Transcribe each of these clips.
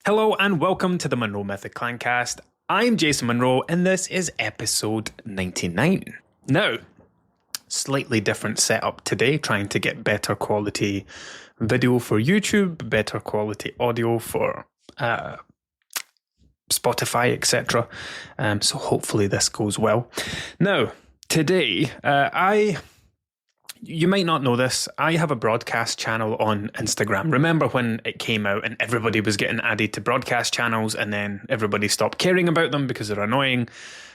Hello and welcome to the Monroe Method Clancast. I'm Jason Monroe and this is episode 99. Now, slightly different setup today, trying to get better quality video for YouTube, better quality audio for Spotify, etc. So hopefully this goes well. Now, today, you might not know this, I have a broadcast channel on Instagram. Remember when it came out and everybody was getting added to broadcast channels and then everybody stopped caring about them because they're annoying?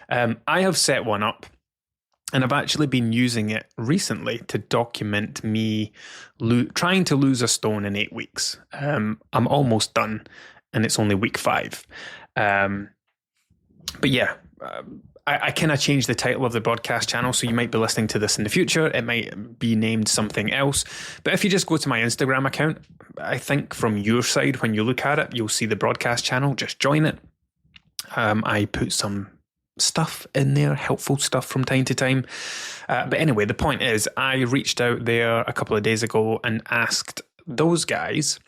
I have set one up and I've actually been using it recently to document me trying to lose a stone in 8 weeks. I'm almost done and it's only week 5. But yeah, I kind of changed the title of the broadcast channel, so you might be listening to this in the future. It might be named something else. But if you just go to my Instagram account, I think from your side, when you look at it, you'll see the broadcast channel. Just join it. I put some stuff in there, helpful stuff from time to time. But anyway, the point is, I reached out there a couple of days ago and asked those guys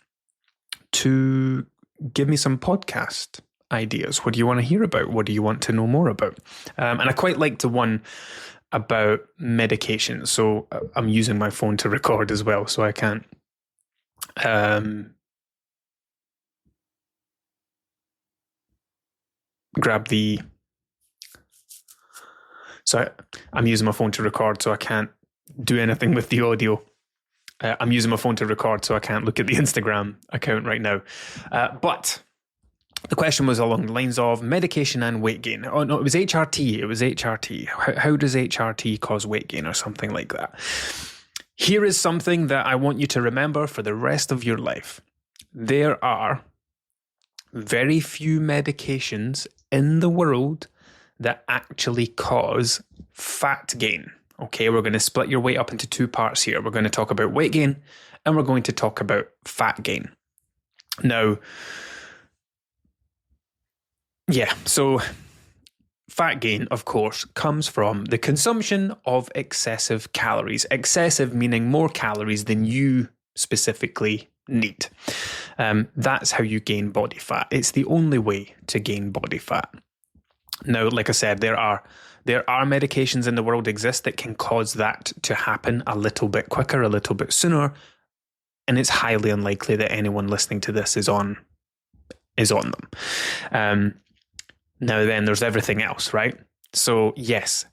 to give me some podcast ideas. What do you want to hear about? What do you want to know more about? And I quite liked the one about medication. So I'm using my phone to record as well, so I can't grab the... So I'm using my phone to record, so I can't do anything with the audio. I'm using my phone to record, so I can't look at the Instagram account right now. But the question was along the lines of medication and weight gain. Oh, no, it was HRT. It was HRT. How does HRT cause weight gain or something like that? Here is something that I want you to remember for the rest of your life. There are very few medications in the world that actually cause fat gain. Okay, we're going to split your weight up into 2 parts here. We're going to talk about weight gain and we're going to talk about fat gain. Now, yeah, so fat gain, of course, comes from the consumption of excessive calories. Excessive meaning more calories than you specifically need. That's how you gain body fat. It's the only way to gain body fat. Now, like I said, there are medications in the world exist that can cause that to happen a little bit quicker, a little bit sooner, and it's highly unlikely that anyone listening to this is on them. Now then, there's everything else, right? So yes,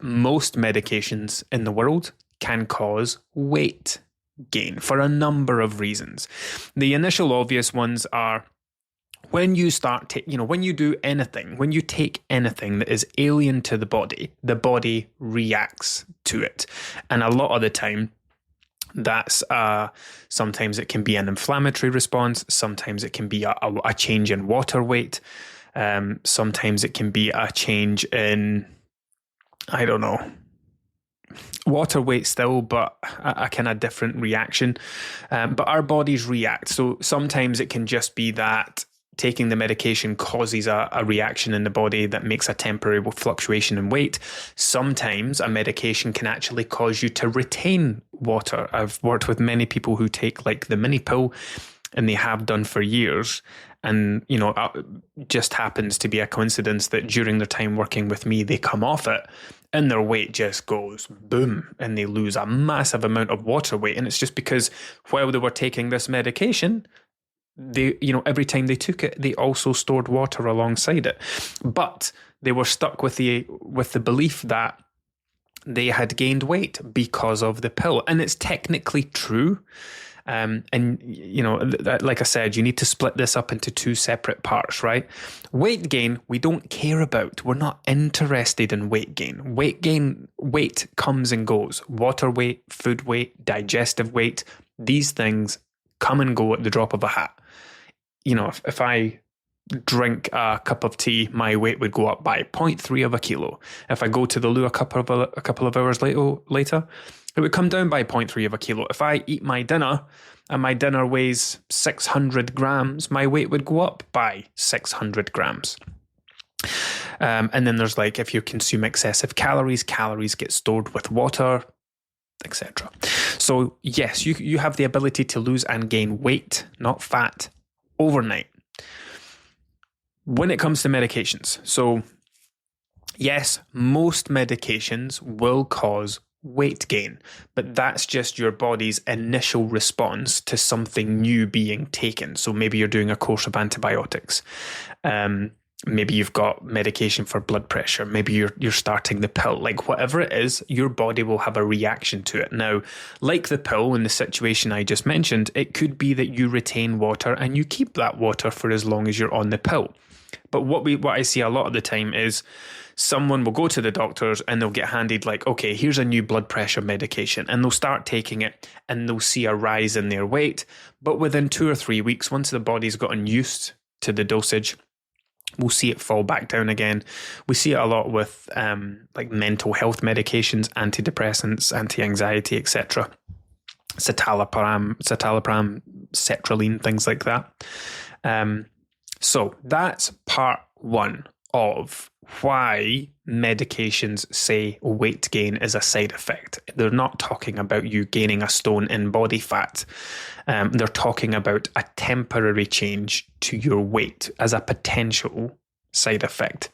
most medications in the world can cause weight gain for a number of reasons. The initial obvious ones are when you start, when you do anything, when you take anything that is alien to the body reacts to it. And a lot of the time, that's sometimes it can be an inflammatory response. Sometimes it can be a change in water weight. Sometimes it can be a change in, I don't know, water weight still, but a kind of different reaction. But our bodies react. So sometimes it can just be that taking the medication causes a reaction in the body that makes a temporary fluctuation in weight. Sometimes a medication can actually cause you to retain water. I've worked with many people who take like the mini pill, and they have done for years. And, just happens to be a coincidence that during their time working with me, they come off it and their weight just goes boom and they lose a massive amount of water weight. And it's just because while they were taking this medication, they, every time they took it, they also stored water alongside it. But they were stuck with the belief that they had gained weight because of the pill. And it's technically true. Like I said, you need to split this up into 2 separate parts, right? Weight gain, we don't care about. We're not interested in weight gain. Weight comes and goes. Water weight, food weight, digestive weight, these things come and go at the drop of a hat. If I drink a cup of tea, my weight would go up by 0.3 of a kilo. If I go to the loo a couple of hours later, it would come down by 0.3 of a kilo. If I eat my dinner and my dinner weighs 600 grams, my weight would go up by 600 grams. And then there's if you consume excessive calories get stored with water, etc. So yes, you have the ability to lose and gain weight, not fat, overnight. when it comes to medications, so yes, most medications will cause weight gain, but that's just your body's initial response to something new being taken. So maybe you're doing a course of antibiotics. Maybe you've got medication for blood pressure. Maybe you're starting the pill. Like whatever it is, your body will have a reaction to it. Now, like the pill in the situation I just mentioned, it could be that you retain water and you keep that water for as long as you're on the pill. But what I see a lot of the time is someone will go to the doctors and they'll get handed like, okay, here's a new blood pressure medication, and they'll start taking it and they'll see a rise in their weight. But within 2 or 3 weeks, once the body's gotten used to the dosage, we'll see it fall back down again. We see it a lot with like mental health medications, antidepressants, anti-anxiety, etc. Citalopram, sertraline, things like that. So that's part one of why medications say weight gain is a side effect. They're not talking about you gaining a stone in body fat. They're talking about a temporary change to your weight as a potential side effect.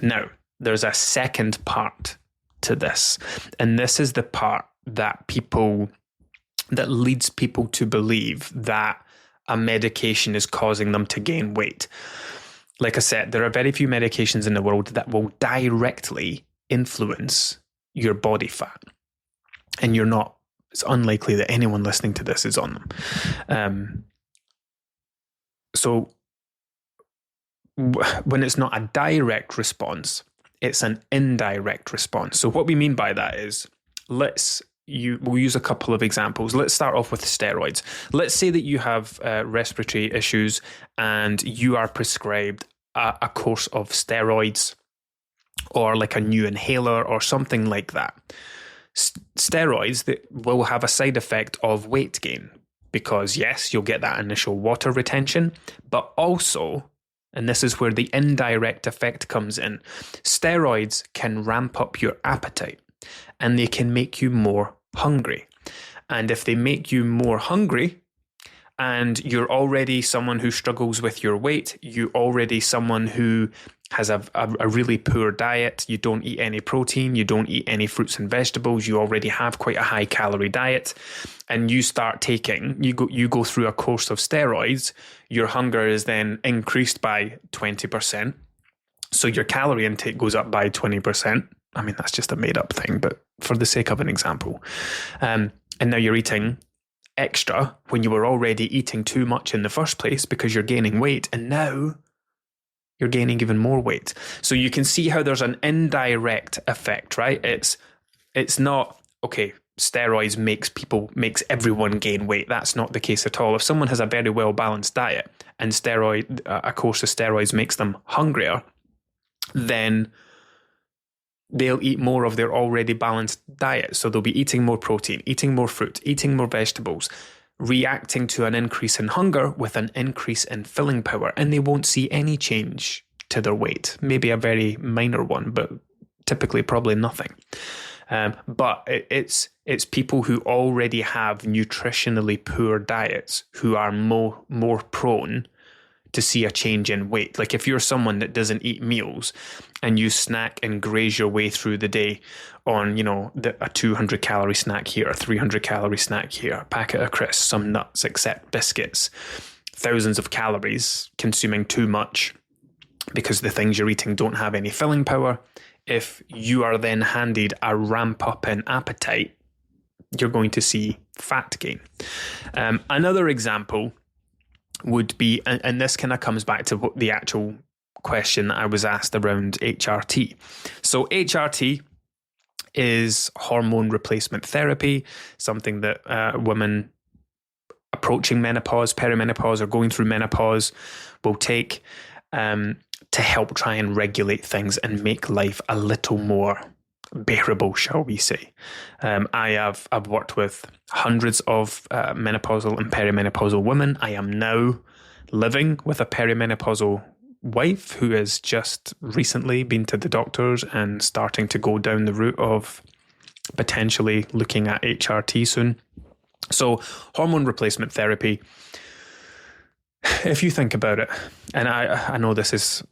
Now, there's a second part to this, and this is the part that leads people to believe that a medication is causing them to gain weight. Like I said, there are very few medications in the world that will directly influence your body fat. And it's unlikely that anyone listening to this is on them. So when it's not a direct response, it's an indirect response. So what we mean by that is, we'll use a couple of examples. Let's start off with steroids. Let's say that you have respiratory issues and you are prescribed a course of steroids or like a new inhaler or something like that. Steroids that will have a side effect of weight gain because yes, you'll get that initial water retention, but also, and this is where the indirect effect comes in, steroids can ramp up your appetite and they can make you more hungry. And if they make you more hungry and you're already someone who struggles with your weight, you're already someone who has a really poor diet, you don't eat any protein, you don't eat any fruits and vegetables, you already have quite a high calorie diet, and you start taking, you go through a course of steroids, your hunger is then increased by 20%. So your calorie intake goes up by 20%. I mean, that's just a made up thing, but for the sake of an example. And now you're eating extra when you were already eating too much in the first place because you're gaining weight, and now you're gaining even more weight. So you can see how there's an indirect effect, right? It's not, okay, steroids makes everyone gain weight. That's not the case at all. If someone has a very well balanced diet and a course of steroids makes them hungrier, then they'll eat more of their already balanced diet. So they'll be eating more protein, eating more fruit, eating more vegetables, reacting to an increase in hunger with an increase in filling power, and they won't see any change to their weight. Maybe a very minor one, but typically probably nothing. But it's people who already have nutritionally poor diets who are more prone to see a change in weight. Like if you're someone that doesn't eat meals and you snack and graze your way through the day on, a 200 calorie snack here, a 300 calorie snack here, a packet of crisps, some nuts, except biscuits, thousands of calories, consuming too much because the things you're eating don't have any filling power. If you are then handed a ramp up in appetite, you're going to see fat gain. Another example would be, and this kind of comes back to the actual question that I was asked around HRT. So HRT is hormone replacement therapy, something that women approaching menopause, perimenopause, or going through menopause will take to help try and regulate things and make life a little more bearable, shall we say. I've worked with hundreds of menopausal and perimenopausal women. I am now living with a perimenopausal wife who has just recently been to the doctors and starting to go down the route of potentially looking at HRT soon. So hormone replacement therapy, If you think about it, and I know this is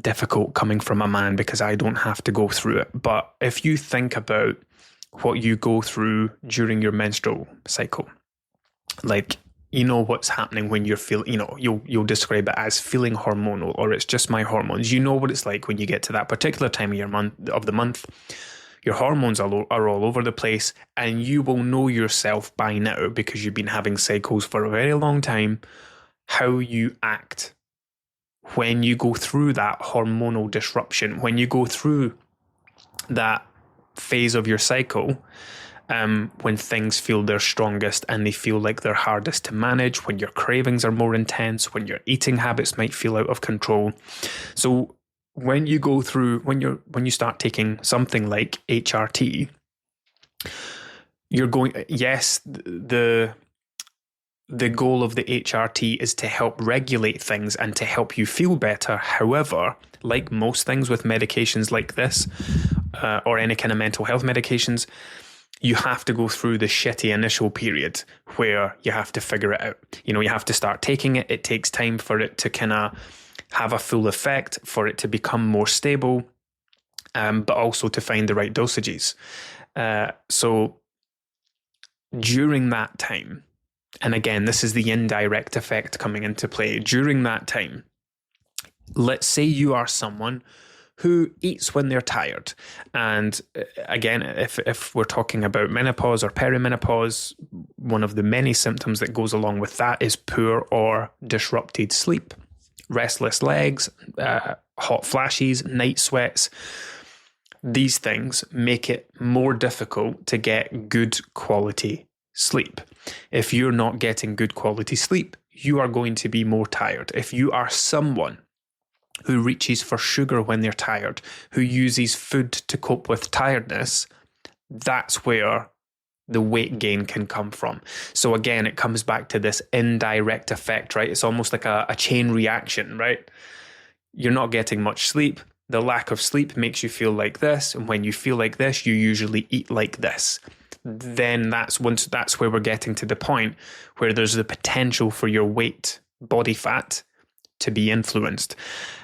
difficult coming from a man because I don't have to go through it, but if you think about what you go through during your menstrual cycle, like, you know what's happening when you're feeling, you'll describe it as feeling hormonal, or it's just my hormones. You know what it's like when you get to that particular time of the month. Your hormones are all over the place, and you will know yourself by now, because you've been having cycles for a very long time, how you act when you go through that hormonal disruption, when you go through that phase of your cycle, when things feel their strongest and they feel like they're hardest to manage, when your cravings are more intense, when your eating habits might feel out of control. So when you go through, when you start taking something like HRT, you're going, yes, the goal of the HRT is to help regulate things and to help you feel better. However, like most things with medications like this, or any kind of mental health medications, you have to go through the shitty initial period where you have to figure it out. You have to start taking it. It takes time for it to kind of have a full effect, for it to become more stable, but also to find the right dosages. So during that time, and again, this is the indirect effect coming into play. During that time, let's say you are someone who eats when they're tired. And again, if we're talking about menopause or perimenopause, one of the many symptoms that goes along with that is poor or disrupted sleep, restless legs, hot flashes, night sweats. These things make it more difficult to get good quality sleep. If you're not getting good quality sleep, you are going to be more tired. If you are someone who reaches for sugar when they're tired, who uses food to cope with tiredness, that's where the weight gain can come from. So again, it comes back to this indirect effect, right? It's almost like a chain reaction, right? You're not getting much sleep. The lack of sleep makes you feel like this. And when you feel like this, you usually eat like this. Then that's where we're getting to the point where there's the potential for your weight, body fat, to be influenced.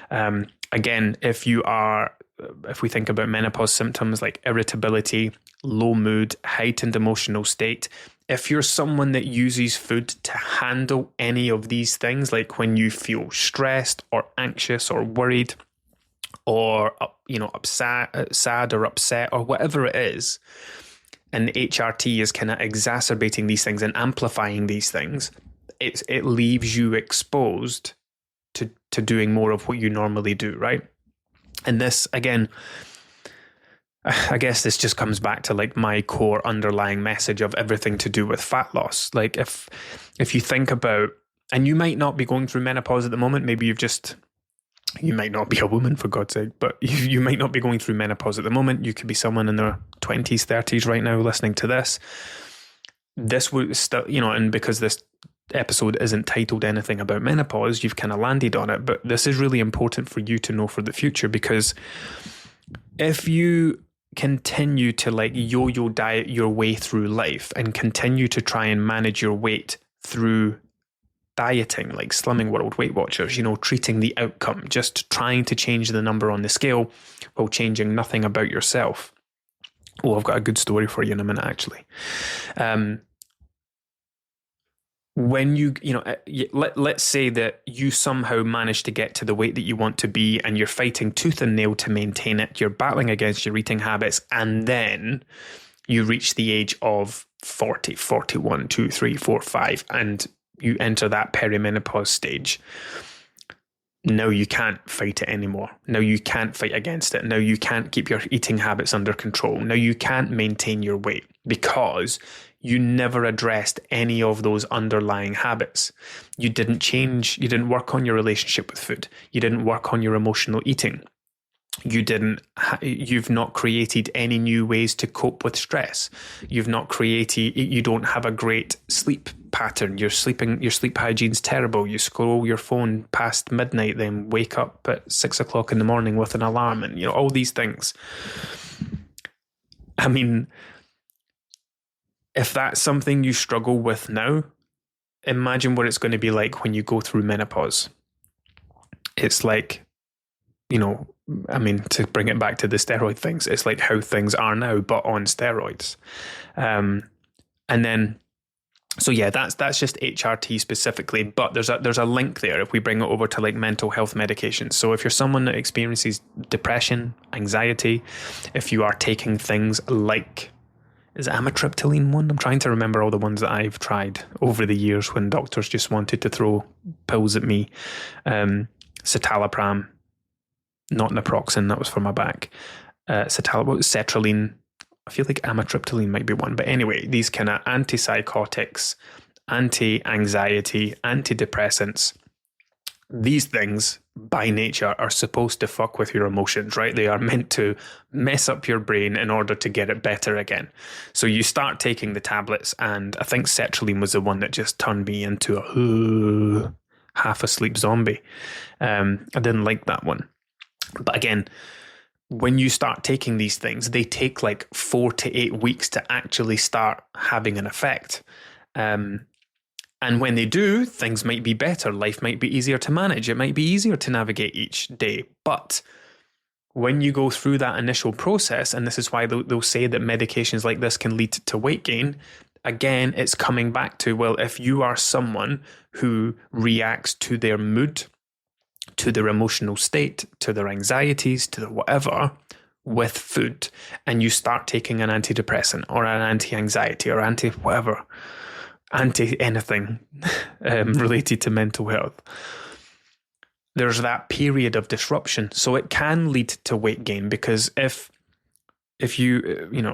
Again, if we think about menopause symptoms like irritability, low mood, heightened emotional state, if you're someone that uses food to handle any of these things, like when you feel stressed or anxious or worried, or sad or upset or whatever it is, and HRT is kind of exacerbating these things and amplifying these things, it leaves you exposed to doing more of what you normally do, right? And this, again, I guess this just comes back to like my core underlying message of everything to do with fat loss. Like if you think about, and you might not be going through menopause at the moment, maybe you might not be a woman, for God's sake, but you might not be going through menopause at the moment. You could be someone in their 20s, 30s right now listening to this. This would still, and because this episode isn't titled anything about menopause, you've kind of landed on it. But this is really important for you to know for the future, because if you continue to like yo-yo diet your way through life and continue to try and manage your weight through dieting, like Slimming World, Weight Watchers, treating the outcome, just trying to change the number on the scale while changing nothing about yourself. Oh, I've got a good story for you in a minute, actually. When let's say that you somehow manage to get to the weight that you want to be, and you're fighting tooth and nail to maintain it, you're battling against your eating habits, and then you reach the age of 40, 41, 2, 3, 4, 5, and you enter that perimenopause stage. Now you can't fight it anymore. Now you can't fight against it. Now you can't keep your eating habits under control. Now you can't maintain your weight because you never addressed any of those underlying habits. You didn't change. You didn't work on your relationship with food. You didn't work on your emotional eating. You've not created any new ways to cope with stress. You don't have a great sleep pattern. Your sleep hygiene's terrible. You scroll your phone past midnight, then wake up at 6 o'clock in the morning with an alarm, and all these things. I mean, if that's something you struggle with now, imagine what it's going to be like when you go through menopause. It's like, I mean, to bring it back to the steroid things, it's like how things are now, but on steroids. And then, so yeah, that's just HRT specifically, but there's a link there if we bring it over to like mental health medications. So if you're someone that experiences depression, anxiety, if you are taking things like, is amitriptyline one? I'm trying to remember all the ones that I've tried over the years when doctors just wanted to throw pills at me. Citalopram, not naproxen, that was for my back. Sertraline. I feel like amitriptyline might be one. But anyway, these kind of antipsychotics, anti-anxiety, antidepressants, these things by nature are supposed to fuck with your emotions, right? They are meant to mess up your brain in order to get it better again. So you start taking the tablets, and I think sertraline was the one that just turned me into a half asleep zombie. I didn't like that one. But again, when you start taking these things, they take like 4 to 8 weeks to actually start having an effect. And when they do, things might be better. Life might be easier to manage. It might be easier to navigate each day. But when you go through that initial process, and this is why they'll say that medications like this can lead to weight gain, again, it's coming back to, well, if you are someone who reacts to their mood, to their emotional state, to their anxieties, to the whatever, with food, and you start taking an antidepressant or an anti-anxiety or anti-whatever, anti-anything related to mental health, there's that period of disruption. So it can lead to weight gain, because if you,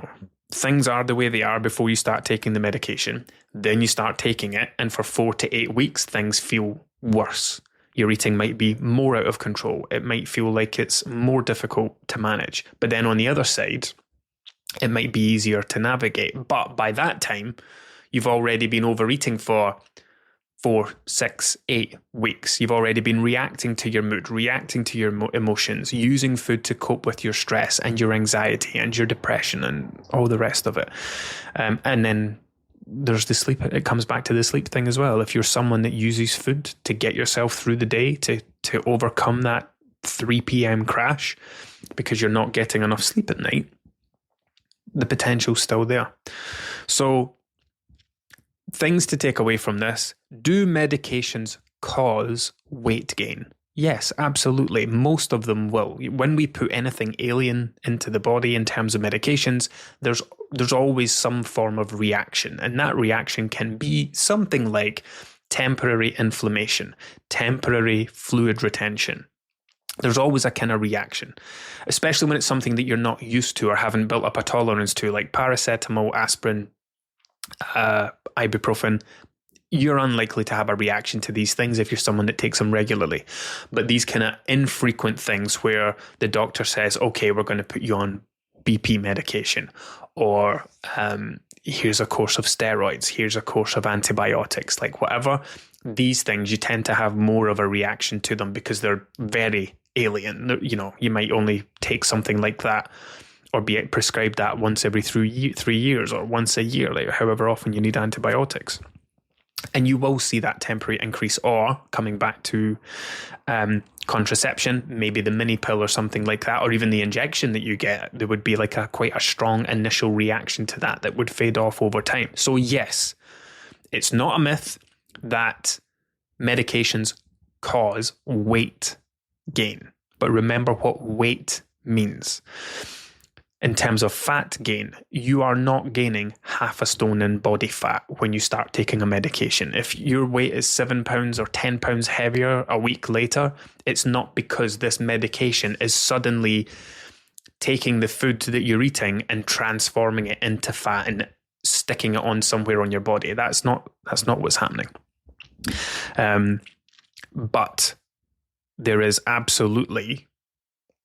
things are the way they are before you start taking the medication, then you start taking it, and for 4 to 8 weeks, things feel worse. Your eating might be more out of control. It might feel like it's more difficult to manage. But then on the other side, it might be easier to navigate. But by that time, you've already been overeating for 4, 6, 8 weeks. You've already been reacting to your mood, reacting to your emotions, using food to cope with your stress and your anxiety and your depression and all the rest of it. And then there's the sleep. It comes back to the sleep thing as well. If you're someone that uses food to get yourself through the day, to overcome that 3 p.m. crash because you're not getting enough sleep at night, the potential's still there. So things to take away from this: do medications cause weight gain? Yes, absolutely. Most of them will. When we put anything alien into the body in terms of medications, there's always some form of reaction. And that reaction can be something like temporary inflammation, temporary fluid retention. There's always a kind of reaction, especially when it's something that you're not used to or haven't built up a tolerance to, like paracetamol, aspirin, ibuprofen. You're unlikely to have a reaction to these things if you're someone that takes them regularly. But these kind of infrequent things where the doctor says, okay, we're going to put you on BP medication, or here's a course of steroids, here's a course of antibiotics, like whatever. These things, you tend to have more of a reaction to them because they're very alien. You might only take something like that or be prescribed that once every 3 years or once a year, like however often you need antibiotics. And you will see that temporary increase, or coming back to contraception, maybe the mini pill or something like that, or even the injection that you get, there would be like quite a strong initial reaction to that would fade off over time. So yes, it's not a myth that medications cause weight gain, but remember what weight means. In terms of fat gain, you are not gaining half a stone in body fat when you start taking a medication. If your weight is 7 pounds or 10 pounds heavier a week later, it's not because this medication is suddenly taking the food that you're eating and transforming it into fat and sticking it on somewhere on your body. That's not what's happening. But there is absolutely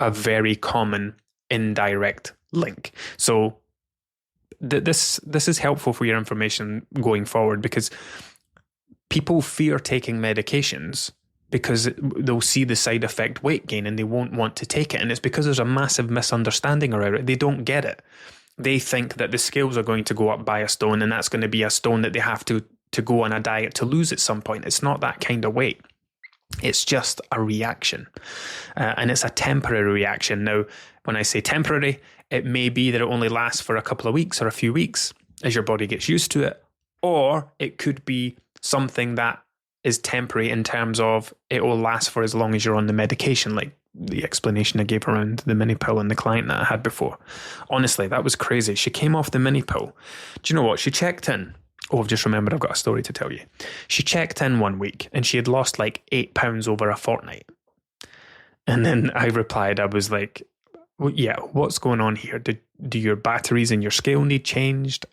a very common indirect link. So this is helpful for your information going forward, because people fear taking medications because they'll see the side effect weight gain and they won't want to take it. And it's because there's a massive misunderstanding around it. They don't get it. They think that the scales are going to go up by a stone, and that's going to be a stone that they have to to go on a diet to lose at some point. It's not that kind of weight. It's just a reaction. And it's a temporary reaction. Now, when I say temporary, it may be that it only lasts for a couple of weeks or a few weeks as your body gets used to it. Or it could be something that is temporary in terms of it will last for as long as you're on the medication, like the explanation I gave around the mini pill and the client that I had before. Honestly, that was crazy. She came off the mini pill. Do you know what? She checked in. Oh, I've just remembered I've got a story to tell you. She checked in one week and she had lost like 8 pounds over a fortnight. And then I replied, I was like, well, yeah, what's going on here? Do your batteries in your scale need changed?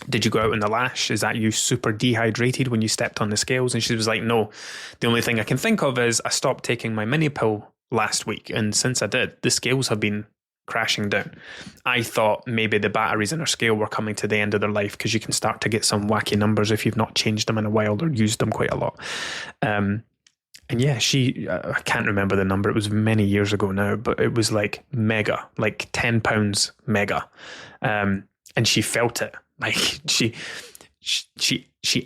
Did you go out in the lash? Is that you super dehydrated when you stepped on the scales? And she was like, no, the only thing I can think of is I stopped taking my mini pill last week. And since I did, the scales have been crashing down. I thought maybe the batteries in her scale were coming to the end of their life because you can start to get some wacky numbers if you've not changed them in a while or used them quite a lot. And yeah, I can't remember the number. It was many years ago now, but it was like mega, like 10 pounds mega. And she felt it. Like she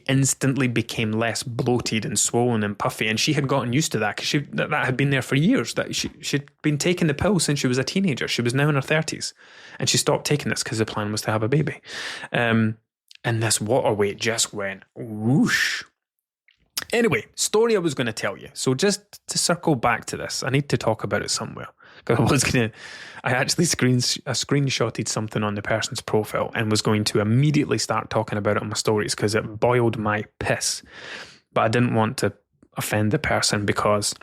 instantly became less bloated and swollen and puffy, and she had gotten used to that because that had been there for years. That she'd been taking the pill since she was a teenager. She was now in her 30s, and she stopped taking this because the plan was to have a baby. And this water weight just went whoosh. Anyway, story I was going to tell you. So just to circle back to this, I need to talk about it somewhere. Because I actually screenshotted something on the person's profile and was going to immediately start talking about it on my stories because it boiled my piss. But I didn't want to offend the person because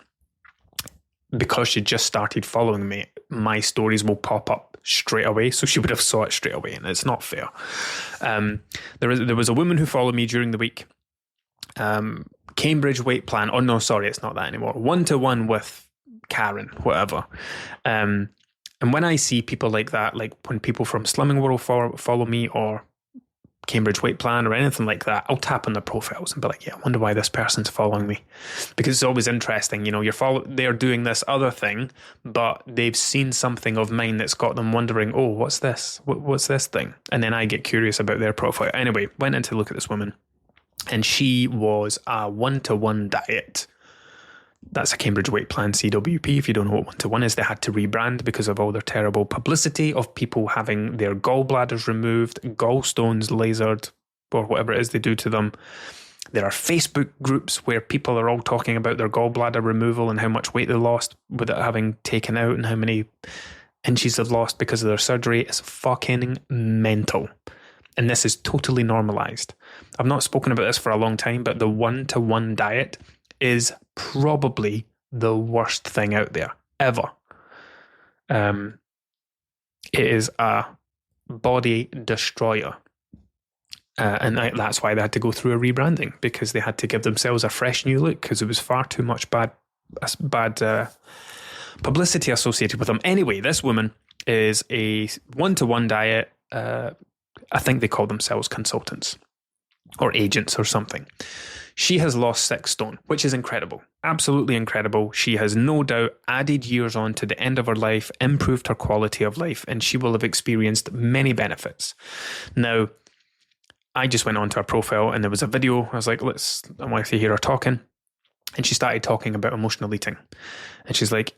she just started following me, my stories will pop up straight away. So she would have saw it straight away, and it's not fair. There was a woman who followed me during the week. Cambridge weight plan. Oh no, sorry, it's not that anymore. 1-to-1 with Karen, whatever. And when I see people like that, like when people from Slimming World follow me or Cambridge weight plan or anything like that, I'll tap on their profiles and be like, yeah, I wonder why this person's following me. Because it's always interesting, they're doing this other thing, but they've seen something of mine that's got them wondering, oh, what's this? What's this thing? And then I get curious about their profile. Anyway, went in to look at this woman. And she was a 1-to-1 diet. That's a Cambridge weight plan, CWP. If you don't know what 1-to-1 is, they had to rebrand because of all their terrible publicity of people having their gallbladders removed, gallstones lasered, or whatever it is they do to them. There are Facebook groups where people are all talking about their gallbladder removal and how much weight they lost without having taken out and how many inches they've lost because of their surgery. It's fucking mental. And this is totally normalized. I've not spoken about this for a long time, but the 1-to-1 diet is probably the worst thing out there ever. It is a body destroyer. And that's why they had to go through a rebranding, because they had to give themselves a fresh new look because it was far too much bad publicity associated with them. Anyway, this woman is a 1-to-1 diet. I think they call themselves consultants or agents or something. She has lost 6 stone, which is incredible. Absolutely incredible. She has no doubt added years on to the end of her life, improved her quality of life, and she will have experienced many benefits. Now, I just went onto her profile and there was a video. I was like, I want to hear her talking. And she started talking about emotional eating. And she's like,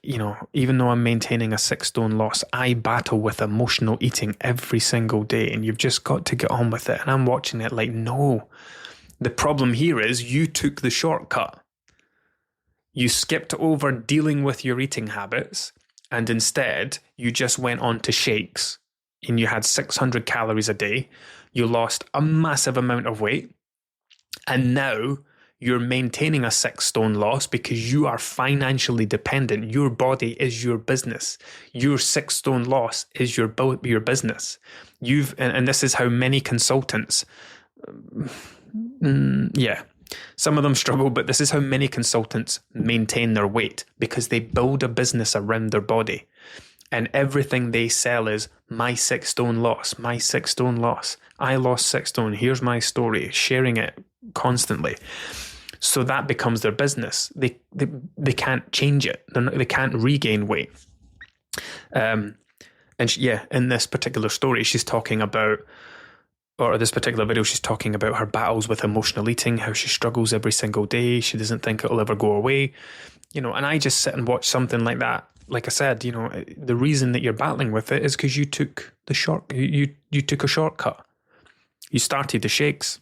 even though I'm maintaining a 6 stone loss, I battle with emotional eating every single day. And you've just got to get on with it. And I'm watching it like, no. The problem here is you took the shortcut. You skipped over dealing with your eating habits. And instead, you just went on to shakes. And you had 600 calories a day. You lost a massive amount of weight. And now you're maintaining a 6 stone loss because you are financially dependent. Your body is your business. Your 6 stone loss is your business. And this is how many consultants, some of them struggle, but this is how many consultants maintain their weight because they build a business around their body. And everything they sell is my 6 stone loss, my 6 stone loss. I lost 6 stone. Here's my story, sharing it constantly. So that becomes their business. They can't change it. They can't regain weight. In this particular story, she's talking about, or this particular video, she's talking about her battles with emotional eating, how she struggles every single day. She doesn't think it'll ever go away. And I just sit and watch something like that. Like I said, the reason that you're battling with it is because you took you took a shortcut. You started the shakes.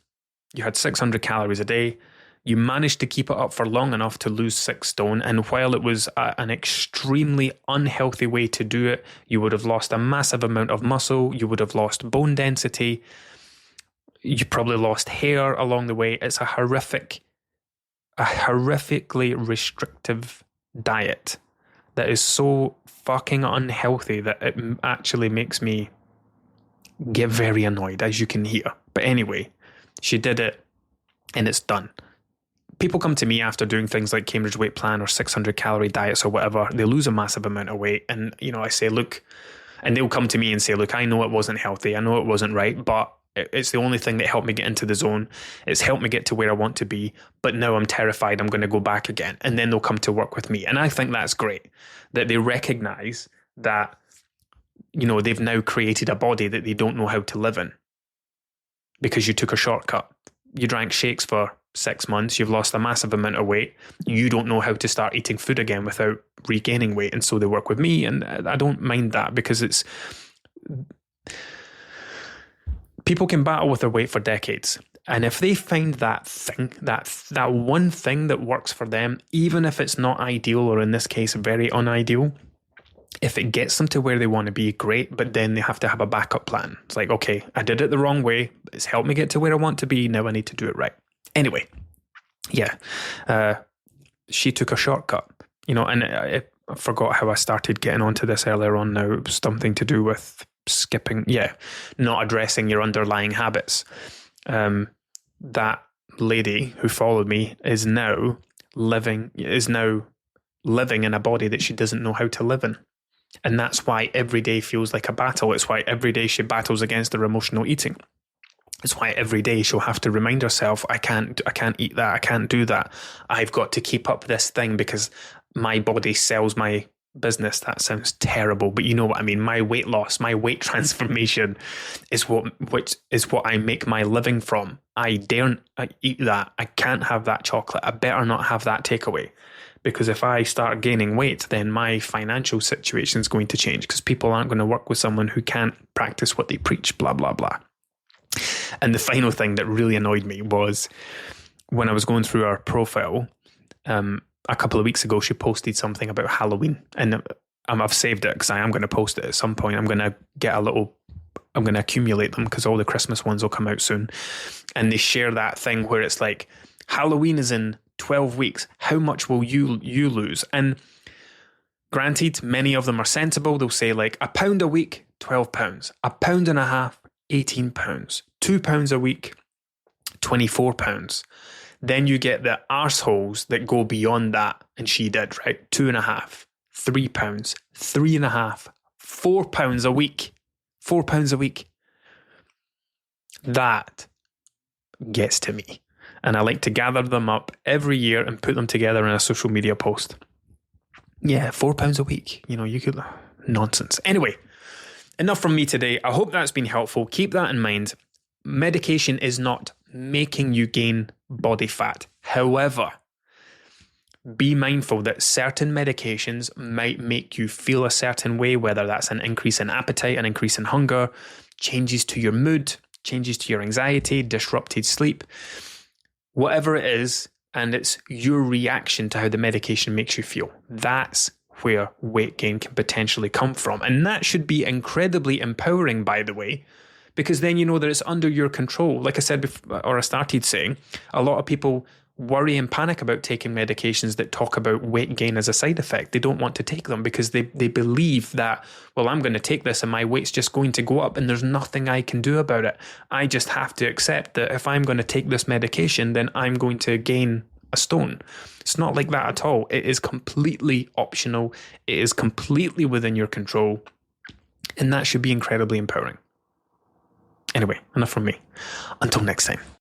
You had 600 calories a day. You managed to keep it up for long enough to lose 6 stone. And while it was an extremely unhealthy way to do it, you would have lost a massive amount of muscle. You would have lost bone density. You probably lost hair along the way. It's a horrifically restrictive diet that is so fucking unhealthy that it actually makes me get very annoyed, as you can hear. But anyway, she did it and it's done. People come to me after doing things like Cambridge Weight Plan or 600 calorie diets or whatever. They lose a massive amount of weight. And, I say, look, and they'll come to me and say, look, I know it wasn't healthy. I know it wasn't right, but it's the only thing that helped me get into the zone. It's helped me get to where I want to be. But now I'm terrified I'm going to go back again. And then they'll come to work with me. And I think that's great that they recognize that, they've now created a body that they don't know how to live in because you took a shortcut. You drank shakes for 6 months. You've lost a massive amount of weight. You don't know how to start eating food again without regaining weight. And so they work with me. And I don't mind that because it's... People can battle with their weight for decades. And if they find that thing, that one thing that works for them, even if it's not ideal, or in this case, very unideal, if it gets them to where they want to be, great, but then they have to have a backup plan. It's like, okay, I did it the wrong way. It's helped me get to where I want to be. Now I need to do it right. Anyway, yeah, she took a shortcut, and I forgot how I started getting onto this earlier on now. It was something to do with skipping, not addressing your underlying habits. That lady who followed me is now living in a body that she doesn't know how to live in. And that's why every day feels like a battle. It's why every day she battles against her emotional eating. It's why every day she'll have to remind herself, I can't eat that. I can't do that. I've got to keep up this thing because my body sells my business. That sounds terrible, but you know what I mean. My weight loss, my weight transformation is what I make my living from. I daren't eat that. I can't have that chocolate. I better not have that takeaway. Because if I start gaining weight, then my financial situation is going to change because people aren't going to work with someone who can't practice what they preach, blah, blah, blah. And the final thing that really annoyed me was when I was going through her profile, a couple of weeks ago, she posted something about Halloween. And I've saved it because I am going to post it at some point. I'm going to accumulate them because all the Christmas ones will come out soon. And they share that thing where it's like, Halloween is in 12 weeks. How much will you lose? And granted, many of them are sensible. They'll say like £1 a week, £12. £1.50, £18. £2 a week, £24. Then you get the arseholes that go beyond that. And she did, right? £2.50, £3, £3.50, £4 a week. £4 a week. That gets to me. And I like to gather them up every year and put them together in a social media post. Yeah, £4 a week. You could... Nonsense. Anyway, enough from me today. I hope that's been helpful. Keep that in mind. Medication is not making you gain body fat. However, be mindful that certain medications might make you feel a certain way, whether that's an increase in appetite, an increase in hunger, changes to your mood, changes to your anxiety, disrupted sleep. Whatever it is, and it's your reaction to how the medication makes you feel. That's where weight gain can potentially come from. And that should be incredibly empowering, by the way, because then you know that it's under your control. Like I said before, or I started saying, a lot of people worry and panic about taking medications that talk about weight gain as a side effect. They don't want to take them because they believe that, well, I'm going to take this and my weight's just going to go up and there's nothing I can do about it. I just have to accept that if I'm going to take this medication, then I'm going to gain a stone. It's not like that at all. It is completely optional. It is completely within your control. And that should be incredibly empowering. Anyway, enough from me. Until next time.